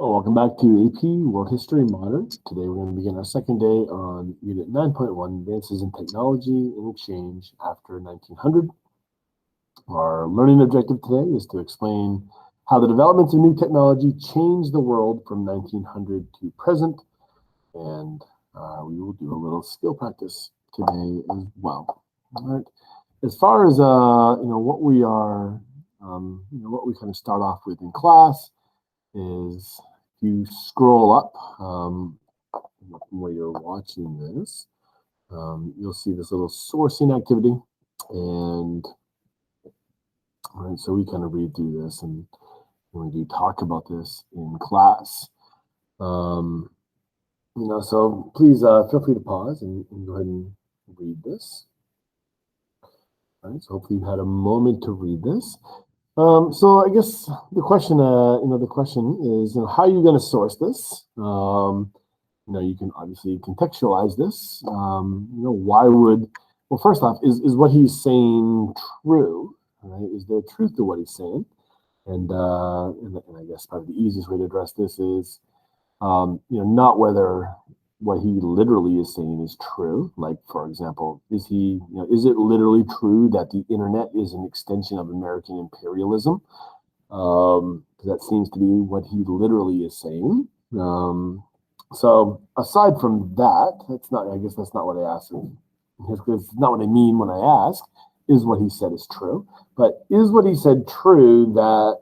Oh, welcome back to AP World History Modern. Today we're going to begin our second day on Unit 9.1, Advances in Technology and Exchange after 1900. Our learning objective today is to explain how the developments of new technology changed the world from 1900 to present, and we will do a little skill practice today as well. All right. As far as what we are, what we kind of start off with in class is if you scroll up where you're watching this, you'll see this little sourcing activity. And all right, so we kind of read through this and we do talk about this in class. So please feel free to pause and go ahead and read this. All right, so hopefully you had a moment to read this. So I guess the question, is, how are you going to source this? You can obviously contextualize this. Well, first off, is what he's saying true? Right? Is there truth to what he's saying? And I guess probably the easiest way to address this is, not whether what he literally is saying is true. Like, for example, is it literally true that the internet is an extension of American imperialism? That seems to be what he literally is saying. So aside from that, that's not what I asked. It's not what I mean when I ask, is what he said is true. But is what he said true that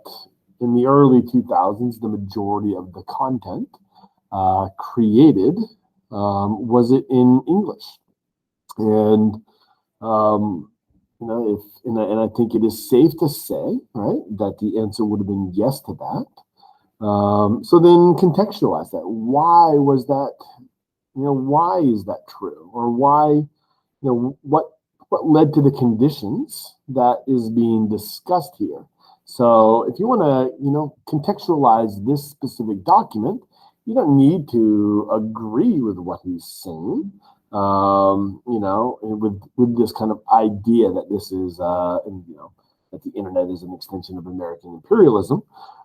in the early 2000s, the majority of the content created, was it in English? And I think it is safe to say, right, that the answer would have been yes to that. So then contextualize that. Why was that? Why is that true? Or why? What led to the conditions that is being discussed here? So if you want to, contextualize this specific document, you don't need to agree with what he's saying, with this kind of idea that this is, that the internet is an extension of American imperialism,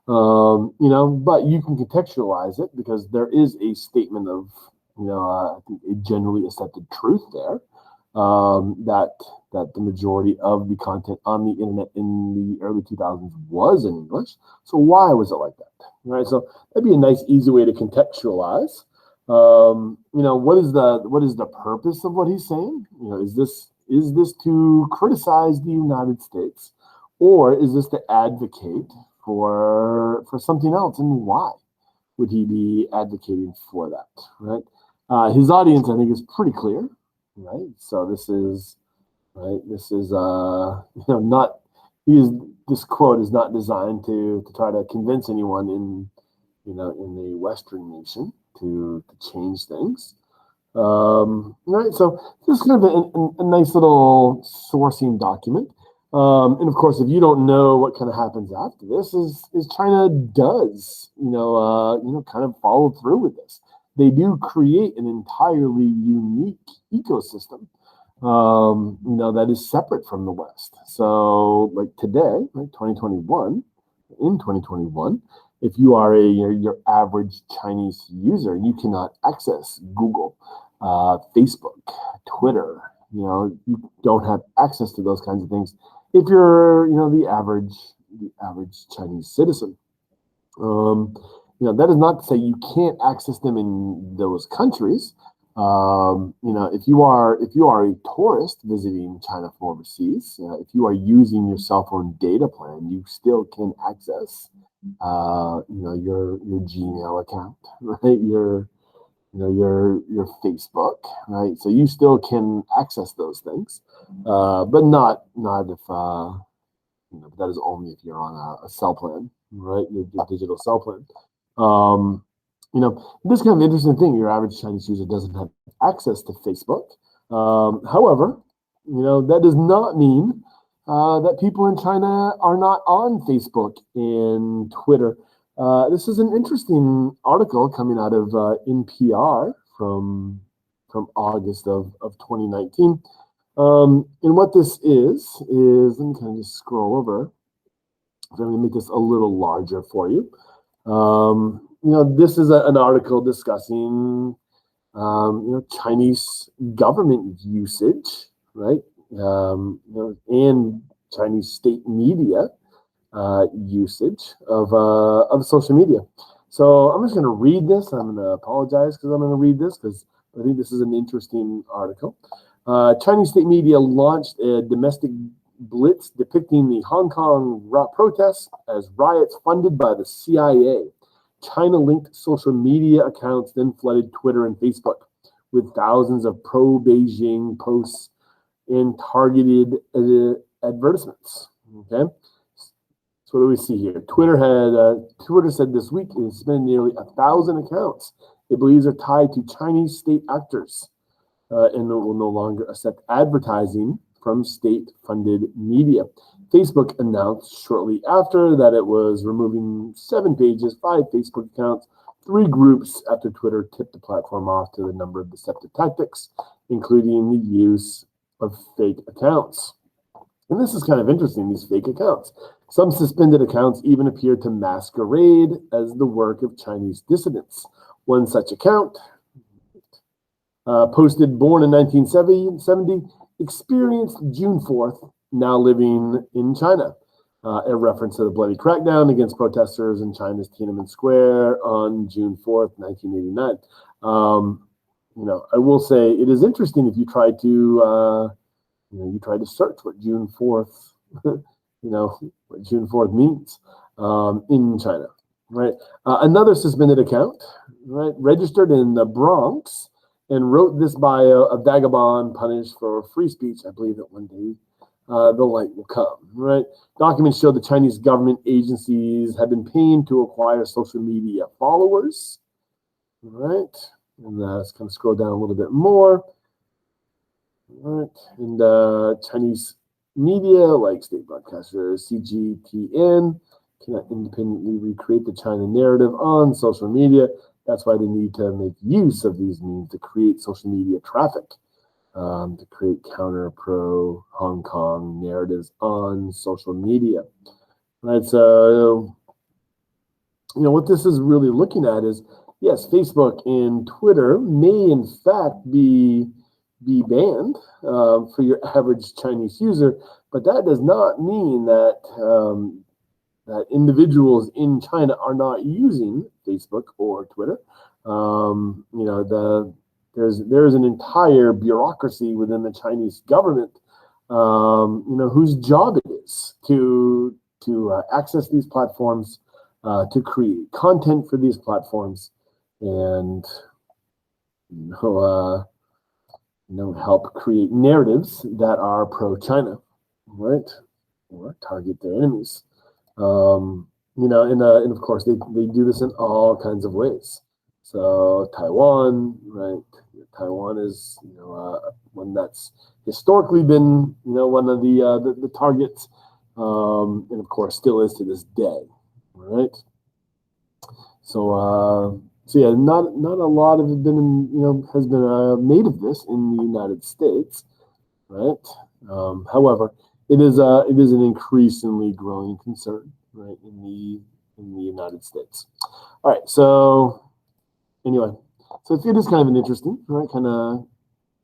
but you can contextualize it because there is a statement of, I think a generally accepted truth there, that the majority of the content on the internet in the early 2000s was in English. So why was it like that? Right. So that'd be a nice, easy way to contextualize. What is the purpose of what he's saying? Is this to criticize the United States, or is this to advocate for something else? And why would he be advocating for that? Right. His audience, I think, is pretty clear. Right. So this is not. This quote is not designed to try to convince anyone in a Western nation to change things. Right. So this is kind of a nice little sourcing document. And of course, if you don't know what kind of happens after this, is China does kind of follow through with this. They do create an entirely unique ecosystem, that is separate from the West. So, like today, right, in 2021, if you are your average Chinese user, you cannot access Google, Facebook, Twitter. You don't have access to those kinds of things if you're, the average Chinese citizen. That is not to say you can't access them in those countries. If you are a tourist visiting China from overseas, if you are using your cell phone data plan, you still can access, your Gmail account, right? Your Facebook, right? So you still can access those things, but not if that is only if you're on a cell plan, right? Your digital cell plan. This kind of interesting thing, your average Chinese user doesn't have access to Facebook. However, that does not mean that people in China are not on Facebook and Twitter. This is an interesting article coming out of NPR from August of 2019. And what this is let me kind of just scroll over. I'm going to make this a little larger for you. this is an article discussing Chinese government usage, right? And Chinese state media usage of social media. So I'm just going to read this. I'm going to apologize because I'm going to read this because I think this is an interesting article. Chinese state media launched a domestic blitz depicting the Hong Kong protests as riots funded by the CIA. China-linked social media accounts then flooded Twitter and Facebook with thousands of pro-Beijing posts and targeted advertisements. Okay, so what do we see here? Twitter said this week it spent nearly 1,000 accounts it believes are tied to Chinese state actors, and it will no longer accept advertising from state-funded media. Facebook announced shortly after that it was removing 7 pages, 5 Facebook accounts, 3 groups after Twitter tipped the platform off to the number of deceptive tactics, including the use of fake accounts. And this is kind of interesting, these fake accounts. Some suspended accounts even appear to masquerade as the work of Chinese dissidents. One such account, posted born in 1970, experienced June 4th, now living in China, a reference to the bloody crackdown against protesters in China's Tiananmen Square on June 4th, 1989. I will say it is interesting if you try to search what June 4th, what June 4th means in China, right? Another suspended account, right, registered in the Bronx and wrote this bio: a vagabond punished for free speech. I believe that one day the light will come, right? Documents show the Chinese government agencies have been paying to acquire social media followers, right? And let's kind of scroll down a little bit more. Right. And Chinese media, like state broadcaster CGTN, cannot independently recreate the China narrative on social media. That's why they need to make use of these means to create social media traffic, to create counter pro Hong Kong narratives on social media. Right. So, what this is really looking at is, yes, Facebook and Twitter may in fact be banned for your average Chinese user, but that does not mean that that individuals in China are not using Facebook or Twitter. There's an entire bureaucracy within the Chinese government, whose job it is to access these platforms, to create content for these platforms, and help create narratives that are pro-China, right, or target their enemies. And of course they do this in all kinds of ways. So Taiwan, right? Taiwan is one that's historically been one of the targets, and of course still is to this day, right? So yeah, not a lot of it has been made of this in the United States, right? However, it is an increasingly growing concern, right, in the United States. All right, so anyway, so it is kind of an interesting, right? Kind of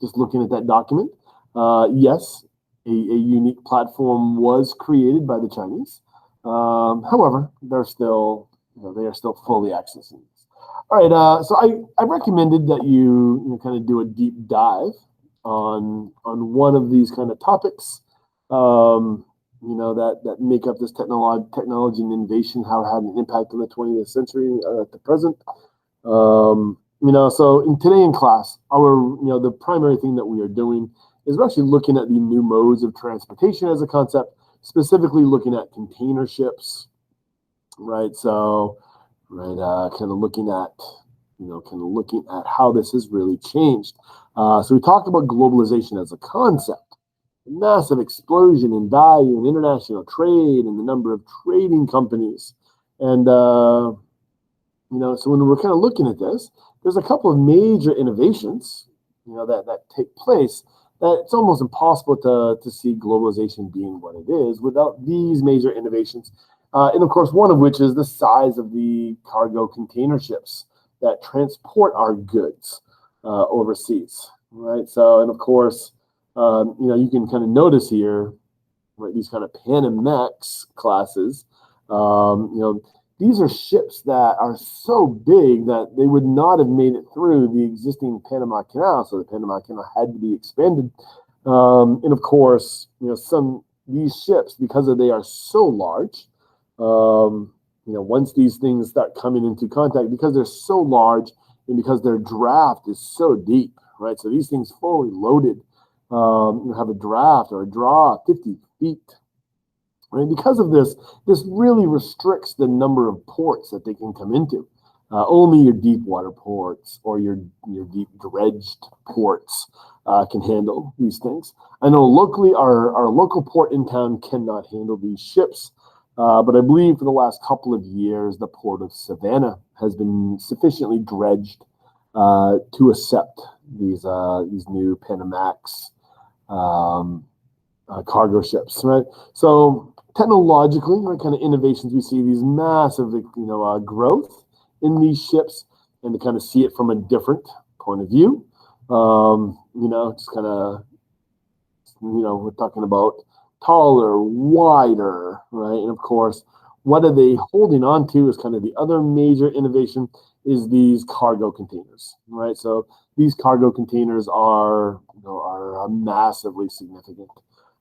just looking at that document. Yes, a unique platform was created by the Chinese. However, they are still fully accessing this. All right, so I recommended that you kind of do a deep dive on one of these kind of topics, that make up this technology and innovation, how it had an impact on the 20th century at the present. So today in class, the primary thing that we are doing is we're actually looking at the new modes of transportation as a concept, specifically looking at container ships, right? So, right, kind of looking at how this has really changed. So we talked about globalization as a concept, a massive explosion in value in international trade and the number of trading companies. And, so when we're kind of looking at this, there's a couple of major innovations, that take place that it's almost impossible to see globalization being what it is without these major innovations. And of course, one of which is the size of the cargo container ships that transport our goods overseas, right? So, and of course, you can kind of notice here, right, these kind of Panamax classes. These are ships that are so big that they would not have made it through the existing Panama Canal, so the Panama Canal had to be expanded. And of course, these ships, because they are so large, once these things start coming into contact, because they're so large and because their draft is so deep, right? So these things fully loaded have a draft or a draw 50 feet. Right? Because of this really restricts the number of ports that they can come into. Only your deep water ports or your deep dredged ports can handle these things. I know locally our local port in town cannot handle these ships, but I believe for the last couple of years the port of Savannah has been sufficiently dredged to accept these new Panamax cargo ships, right? So technologically, what kind of innovations we see, these massive, growth in these ships, and to kind of see it from a different point of view. Just kind of, we're talking about taller, wider, right? And of course, what are they holding on to is kind of the other major innovation is these cargo containers, right? So these cargo containers are massively significant,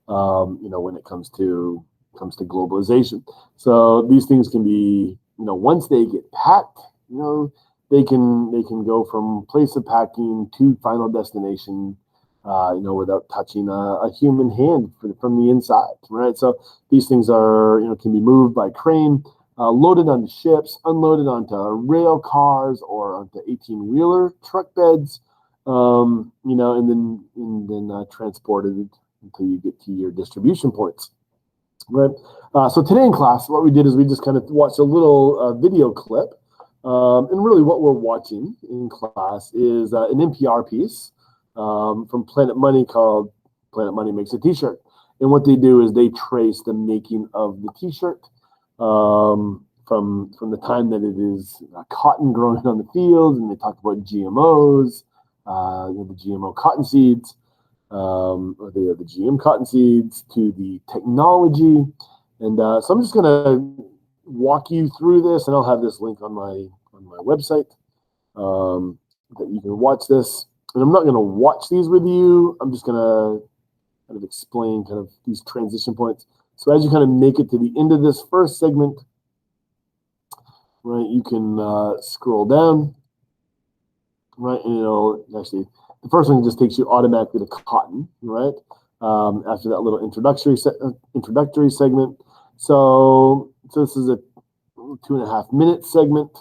when it comes to globalization. So these things can be, once they get packed, they can go from place of packing to final destination, without touching a human hand from the inside, right? So these things are, can be moved by crane, loaded onto ships, unloaded onto rail cars or onto 18-wheeler truck beds, and then transported until you get to your distribution points, right? So today in class, what we did is we just kind of watched a little video clip, and really what we're watching in class is an NPR piece from Planet Money called Planet Money Makes a T-Shirt. And what they do is they trace the making of the T-shirt from the time that it is cotton growing on the field, and they talk about GMOs, the GMO cotton seeds, or the GM cotton seeds, to the technology. And so I'm just going to walk you through this, and I'll have this link on my website that you can watch this. And I'm not going to watch these with you. I'm just going to kind of explain kind of these transition points. So as you kind of make it to the end of this first segment, right, you can scroll down, right, and it'll actually, the first one just takes you automatically to cotton, right, after that little introductory segment. So this is a 2.5 minute segment,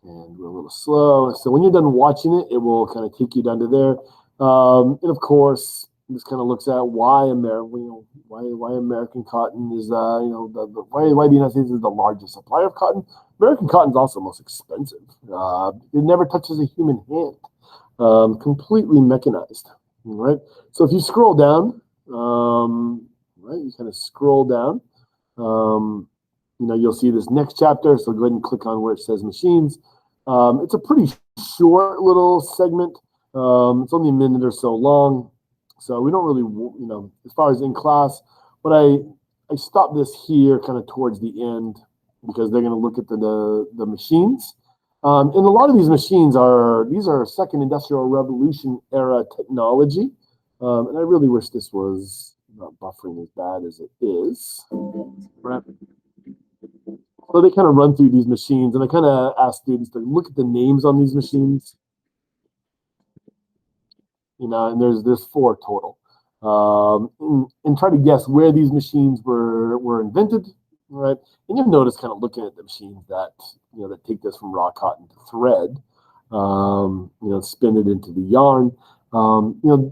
and we're a little slow. So when you're done watching it, it will kind of take you down to there. And of course, this kind of looks at why American cotton is, why the United States is the largest supplier of cotton. American cotton is also most expensive. It never touches a human hand. Completely mechanized, right? So if you scroll down, right, you kind of scroll down, you'll see this next chapter. So go ahead and click on where it says machines. It's a pretty short little segment. It's only a minute or so long. So we don't really, as far as in class, but I stopped this here kind of towards the end because they're going to look at the machines. And a lot of these machines are second industrial revolution era technology. And I really wish this was not buffering as bad as it is. Right? So they kind of run through these machines, and I kind of ask students to look at the names on these machines. And there's 4 total. And try to guess where these machines were invented, right? And you'll notice kind of looking at the machines that that take this from raw cotton to thread, spin it into the yarn.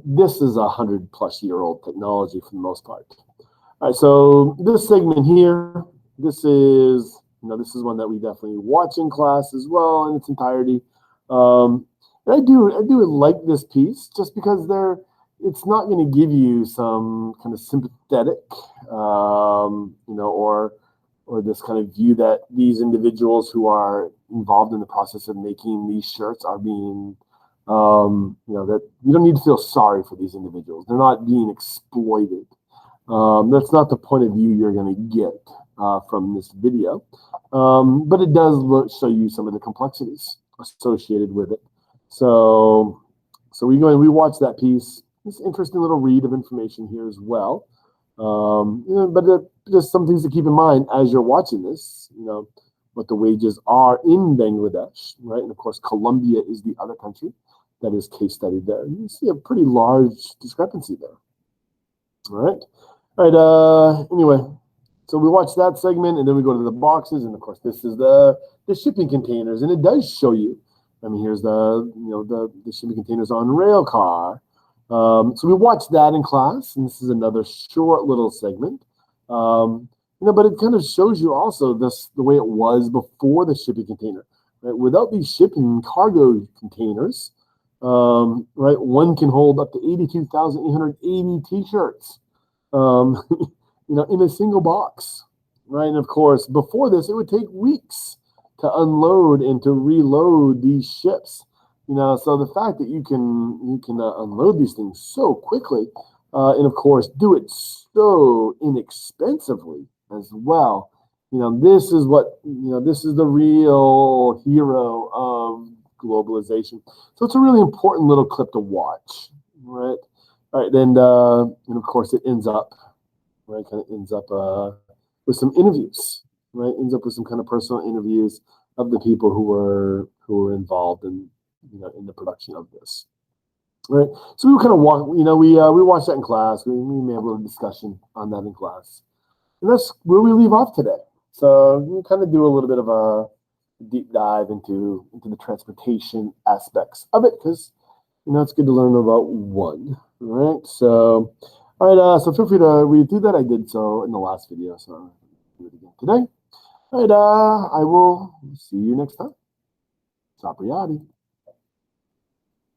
This is 100-plus-year-old technology for the most part. All right, so this segment here, this is one that we definitely watch in class as well in its entirety. And I do like this piece just because it's not going to give you some kind of sympathetic, or or this kind of view that these individuals who are involved in the process of making these shirts are being, that you don't need to feel sorry for these individuals. They're not being exploited. That's not the point of view you're going to get from this video, but it does show you some of the complexities associated with it. So we go and we watch that piece. It's an interesting little read of information here as well. But just some things to keep in mind as you're watching this, what the wages are in Bangladesh, right? And of course, Colombia is the other country that is case studied there. You see a pretty large discrepancy there. All right. Anyway, so we watch that segment, and then we go to the boxes, and of course, this is the shipping containers, and it does show you. I mean, here's the shipping containers on rail car. So we watched that in class, and this is another short little segment. But it kind of shows you also the way it was before the shipping container. Right? Without these shipping cargo containers, right, one can hold up to 82,880 T-shirts, in a single box, right? And of course, before this, it would take weeks to unload and to reload these ships. So the fact that you can unload these things so quickly, and of course do it so inexpensively as well. This is this is the real hero of globalization. So it's a really important little clip to watch, right? All right, and of course it ends up, right? Kind of ends up with some interviews, right? Ends up with some kind of personal interviews of the people who were involved in the production of this. Right. So we kind of we watched that in class. We may have a little discussion on that in class. And that's where we leave off today. So we kind of do a little bit of a deep dive into the transportation aspects of it, because it's good to learn about one. Right. So all right, so feel free to read through that. I did so in the last video, so I'll do it again today. All right, I will see you next time. Sapriyadi.